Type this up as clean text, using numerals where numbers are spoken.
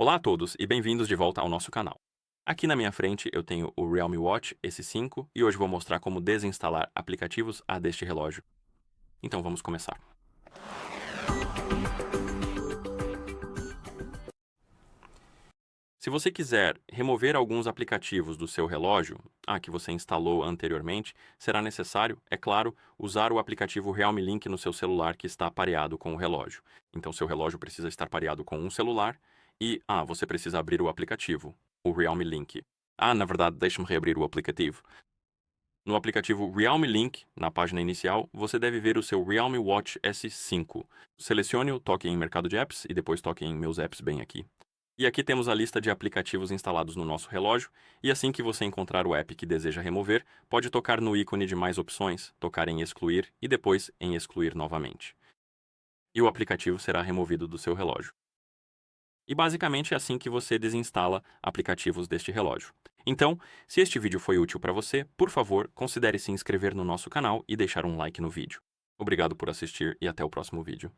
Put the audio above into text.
Olá a todos e bem-vindos de volta ao nosso canal. Aqui na minha frente eu tenho o Realme Watch S5 e hoje vou mostrar como desinstalar aplicativos deste relógio. Então vamos começar. Se você quiser remover alguns aplicativos do seu relógio, que você instalou anteriormente, será necessário, é claro, usar o aplicativo Realme Link no seu celular que está pareado com o relógio. Então seu relógio precisa estar pareado com um celular e, você precisa abrir o aplicativo, o Realme Link. Na verdade, deixe-me reabrir o aplicativo. No aplicativo Realme Link, na página inicial, você deve ver o seu Realme Watch S5. Selecione-o, toque em Mercado de Apps e depois toque em Meus Apps bem aqui. E aqui temos a lista de aplicativos instalados no nosso relógio, e assim que você encontrar o app que deseja remover, pode tocar no ícone de mais opções, tocar em excluir e depois em excluir novamente. E o aplicativo será removido do seu relógio. E basicamente é assim que você desinstala aplicativos deste relógio. Então, se este vídeo foi útil para você, por favor, considere se inscrever no nosso canal e deixar um like no vídeo. Obrigado por assistir e até o próximo vídeo.